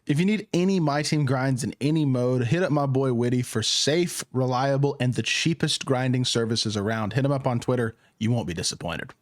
If you need any My Team grinds in any mode, hit up my boy Witty for safe, reliable, and the cheapest grinding services around. Hit him up on Twitter. You won't be disappointed.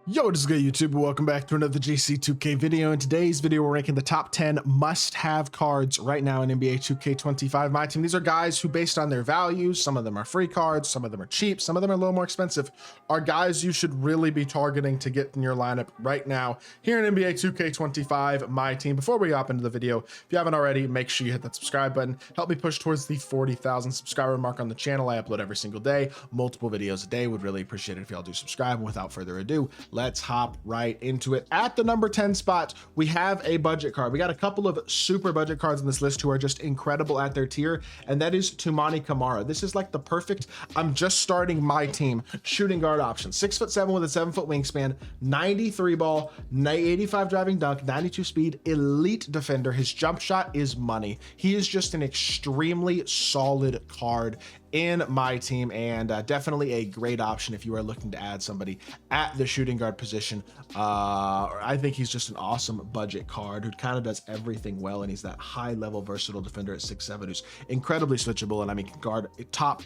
Yo, what is good, YouTube? Welcome back to another GC2K video. In today's video, we're ranking the top 10 must-have cards right now in NBA 2K25 My Team. These are guys who, based on their values, some of them are free cards, some of them are cheap, some of them are a little more expensive, are guys you should really be targeting to get in your lineup right now here in NBA 2K25 My Team. Before we hop into the video, if you haven't already, make sure you hit that subscribe button. Help me push towards the 40,000 subscriber mark on the channel. I upload every single day, multiple videos a day. Would really appreciate it if y'all do subscribe. And without further ado, let's hop right into it. At the number 10 spot, we have a budget card. We got a couple of super budget cards on this list who are just incredible at their tier, and that is Toumani Camara. This is like the perfect, I'm just starting my team shooting guard option. 6'7" with a 7-foot wingspan, 93 ball, 85 driving dunk, 92 speed, elite defender. His jump shot is money. He is just an extremely solid card in my team, and definitely a great option if you are looking to add somebody at the shooting guard position. I think he's just an awesome budget card who kind of does everything well, and he's that high level versatile defender at 6'7" who's incredibly switchable, and I mean can guard top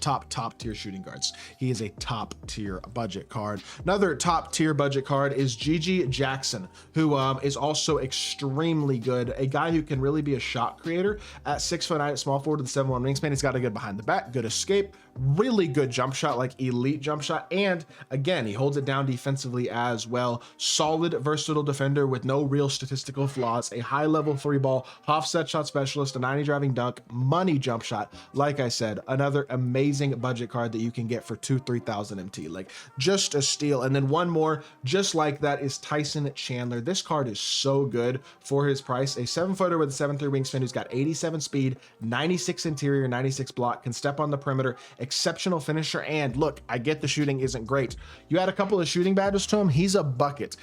tier shooting guards. He is a top tier budget card. Another top tier budget card is Gigi Jackson, who is also extremely good, a guy who can really be a shot creator at 6'9" at small forward with a 7'1" wingspan. He's got a good behind the back, good escape, really good jump shot, like elite jump shot, and again, he holds it down defensively as well. Solid versatile defender with no real statistical flaws, a high level 3-ball offset shot specialist, a 90 driving dunk, money jump shot. Like I said, another amazing budget card that you can get for 2,000-3,000 MT, like just a steal. And then one more just like that is Tyson Chandler. This card is so good for his price. A 7-footer with a 7'3" wingspan who's got 87 speed, 96 interior, 96 block, can step on the perimeter, exceptional finisher, and look, I get the shooting isn't great. You add a couple of shooting badges to him, he's a bucket.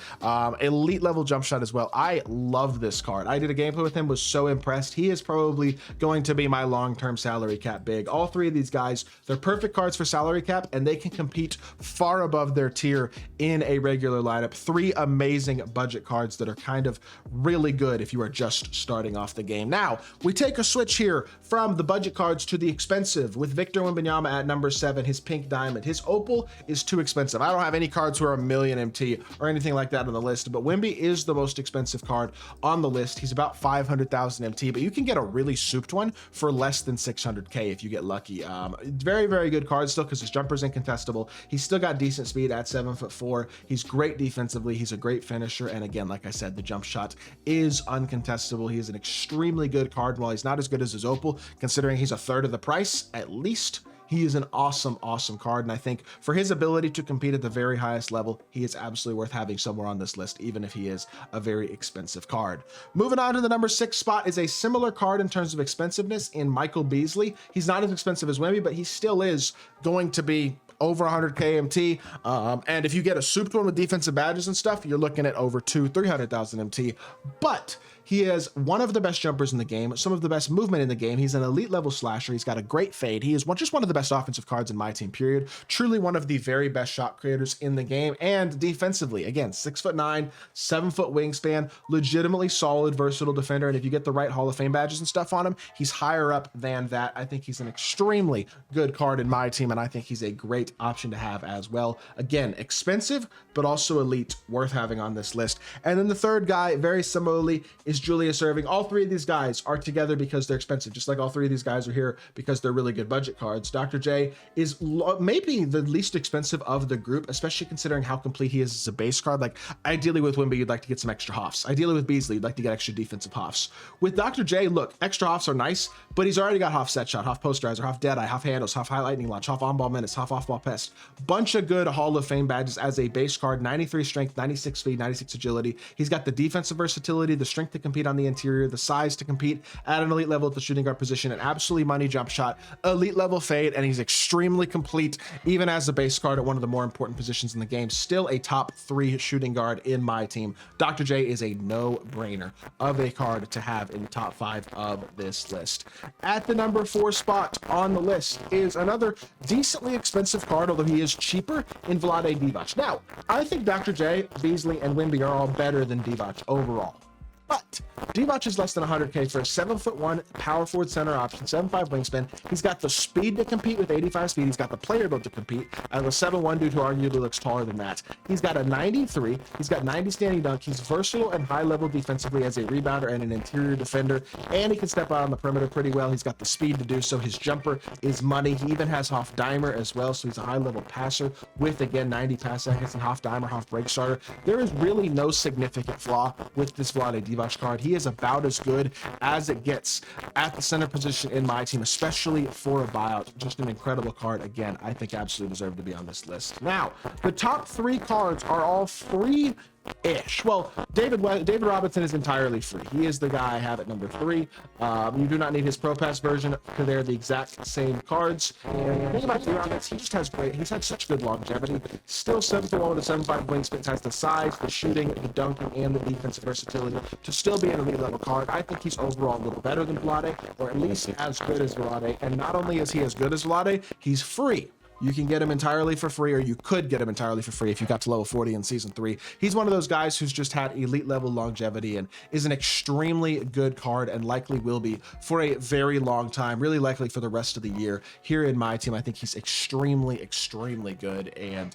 Elite level jump shot as well. I love this card. I did a gameplay with him, was so impressed. He is probably going to be my long-term salary cap big. All three of these guys, they're perfect cards for salary cap, and they can compete far above their tier in a regular lineup. Three amazing budget cards that are kind of really good if you are just starting off the game. Now, we take a switch here from the budget cards to the expensive with Victor Wembanyama at number 7, his pink diamond. His opal is too expensive. I don't have any cards who are a million MT or anything like that on the list, but Wemby is the most expensive card on the list. He's about 500,000 MT, but you can get a really souped one for less than 600K if you get lucky. Very good card still because his jumper's incontestable. He's still got decent speed at 7'4". He's great defensively. He's a great finisher, and again, like I said, the jump shot is uncontestable. He is an extremely good card. While he's not as good as his opal, considering he's a third of the price at least, he is an awesome card, and I think for his ability to compete at the very highest level, he is absolutely worth having somewhere on this list, even if he is a very expensive card. Moving on to the number 6 spot is a similar card in terms of expensiveness in Michael Beasley. He's not as expensive as Wemby, but he still is going to be over 100K MT, and if you get a souped one with defensive badges and stuff, you're looking at over 200,000-300,000 MT. But he is one of the best jumpers in the game, some of the best movement in the game. He's an elite level slasher. He's got a great fade. He is just one of the best offensive cards in my team, period. Truly one of the very best shot creators in the game. And defensively, again, 6'9", 7-foot wingspan, legitimately solid, versatile defender. And if you get the right Hall of Fame badges and stuff on him, he's higher up than that. I think he's an extremely good card in my team, and I think he's a great option to have as well. Again, expensive, but also elite, worth having on this list. And then the third guy, very similarly, is Julius Erving. All three of these guys are together because they're expensive, just like all three of these guys are here because they're really good budget cards. Dr. J is maybe the least expensive of the group, especially considering how complete he is as a base card. Like, ideally with Wemby, you'd like to get some extra hoffs. Ideally with Beasley, you'd like to get extra defensive hoffs. With Dr. J, look, extra hoffs are nice, but he's already got half set shot, half posterizer, half deadeye, half handles, half high lightning launch, half on-ball menace, half off-ball pest. Bunch of good Hall of Fame badges as a base card. 93 strength, 96 speed, 96 agility. He's got the defensive versatility, the strength to compete on the interior, the size to compete at an elite level at the shooting guard position, an absolutely money jump shot, elite level fade, and he's extremely complete even as a base card at one of the more important positions in the game. Still a top 3 shooting guard in my team. Dr. J is a no-brainer of a card to have in the top 5 of this list. At the number 4 spot on the list is another decently expensive card, although he is cheaper, in Vlade Divac. Now, I think Dr. J, Beasley, and Wemby are all better than Divac overall. But Divac is less than 100K for a 7'1" power forward center option, 7'5" wingspan. He's got the speed to compete with 85 speed. He's got the player build to compete. As a 7'1" dude who arguably looks taller than that. He's got a 93. He's got 90 standing dunk. He's versatile and high level defensively as a rebounder and an interior defender. And he can step out on the perimeter pretty well. He's got the speed to do so. His jumper is money. He even has half dimer as well. So he's a high level passer with, again, 90 pass seconds and half dimer, half break starter. There is really no significant flaw with this Vlade Divac card. He is about as good as it gets at the center position in my team, especially for a buyout. Just an incredible card. Again, I think absolutely deserve to be on this list. Now, the top 3 cards are all free ish. Well, David Robinson is entirely free. He is the guy I have at number 3. You do not need his Pro Pass version because they're the exact same cards. And the thing about Robinson, he just has great. He's had such good longevity. Still 7'1" with a 7'5" wingspan. Has the size, the shooting, the dunking, and the defensive versatility to still be an elite level card. I think he's overall a little better than Vlade, or at least as good as Vlade. And not only is he as good as Vlade, he's free. You can get him entirely for free, or you could get him entirely for free if you got to level 40 in season 3. He's one of those guys who's just had elite level longevity and is an extremely good card and likely will be for a very long time, really likely for the rest of the year. Here in my team, I think he's extremely good. And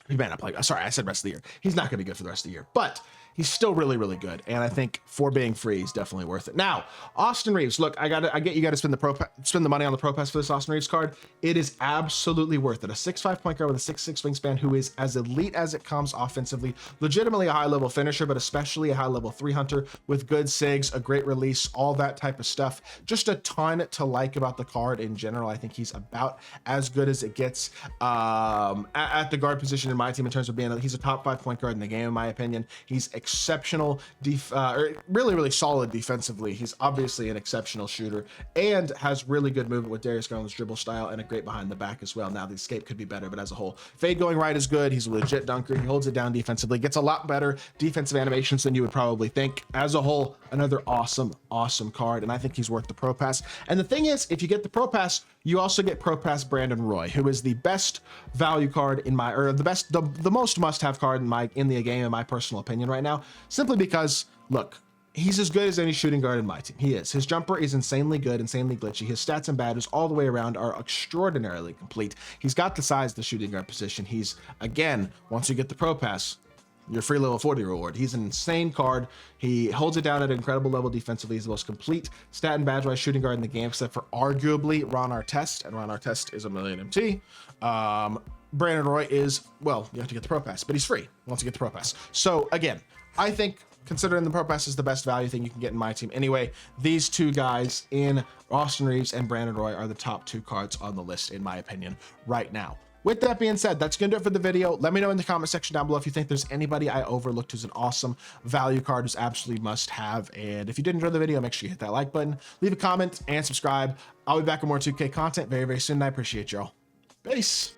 he might not play. Sorry, I said rest of the year. He's not going to be good for the rest of the year, but he's still really good. And I think for being free, he's definitely worth it. Now, Austin Reeves. Look, I get you got to spend the money on the Pro Pass for this Austin Reeves card. It is absolutely worth it. A 6'5" point guard with a 6'6" wingspan who is as elite as it comes offensively, legitimately a high level finisher, but especially a high level 3 hunter with good sigs, a great release, all that type of stuff. Just a ton to like about the card in general. I think he's about as good as it gets at the guard position in my team in terms of being, he's a top 5 point guard in the game, in my opinion. He's exceptional, really solid defensively. He's obviously an exceptional shooter and has really good movement with Darius Garland's dribble style and a great behind the back as well. Now the escape could be better, but as a whole, fade going right is good. He's a legit dunker. He holds it down defensively, gets a lot better defensive animations than you would probably think. As a whole, another awesome card, and I think he's worth the Pro Pass. And the thing is, if you get the Pro Pass, you also get Pro Pass Brandon Roy, who is the best value card in my, or the most must-have card in the game, in my personal opinion right now, simply because, look, he's as good as any shooting guard in my team. He is. His jumper is insanely good, insanely glitchy. His stats and badges all the way around are extraordinarily complete. He's got the size, the shooting guard position. He's, again, once you get the Pro Pass, your free level 40 reward. He's an insane card. He holds it down at an incredible level defensively. He's the most complete stat and badge wise shooting guard in the game, except for arguably Ron Artest, and Ron Artest is a million MT. Brandon Roy is, well, you have to get the Pro Pass, but he's free once you get the Pro Pass. So again, I think considering the Pro Pass is the best value thing you can get in my team anyway, these two guys in Austin Reeves and Brandon Roy are the top 2 cards on the list, in my opinion, right now. With that being said, that's going to do it for the video. Let me know in the comment section down below if you think there's anybody I overlooked who's an awesome value card who's absolutely must have. And if you did enjoy the video, make sure you hit that like button, leave a comment, and subscribe. I'll be back with more 2K content very soon. I appreciate y'all. Peace.